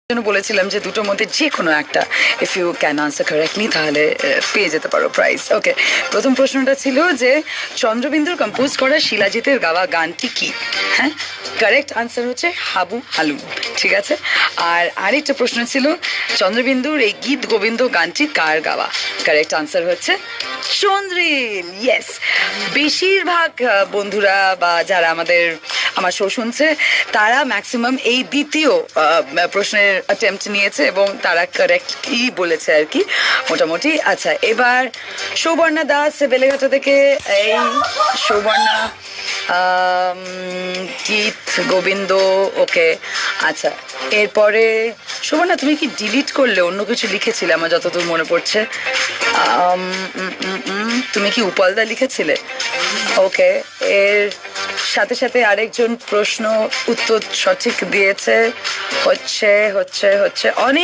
জন্য বলেছিলাম যে দুটোর মধ্যে যে কোনো একটা if you can answer correctly তাহলে পেয়ে যেতে পারো প্রাইজ। ওকে, প্রথম প্রশ্নটা ছিল যে চন্দ্রবিন্দুর কম্পোজ করা শিলাজিতের গাওয়া গানটি কি? হ্যাঁ, কারেক্ট আনসার হচ্ছে হাবু হালুম। ঠিক আছে, আর আরেকটা প্রশ্ন ছিল চন্দ্রবিন্দুর এই গীত গোবিন্দ গানটি কার গাওয়া? কারেক্ট আনসার হচ্ছে চন্দ্রিল। ইয়েস, বেশিরভাগ বন্ধুরা বা যারা আমার শো শুনছে তারা ম্যাক্সিমাম এই দ্বিতীয় প্রশ্নের অ্যাটেম্পট নিয়েছে এবং তারা কারেক্টলি বলেছে আর কি মোটামুটি। আচ্ছা, এবার সুবর্ণা দাস বেলেঘাটা থেকে, এই সুবর্ণা গীত গোবিন্দ। ওকে, আচ্ছা, এরপরে সুবর্ণা তুমি কি ডিলিট করলে অন্য কিছু লিখেছিলে? আমার যতদূর মনে পড়ছে তুমি কি উপলদা লিখেছিলে? ওকে, এর সাথে সাথে আরেকজন প্রশ্ন উত্তর সঠিক দিয়েছে, হচ্ছে অনেক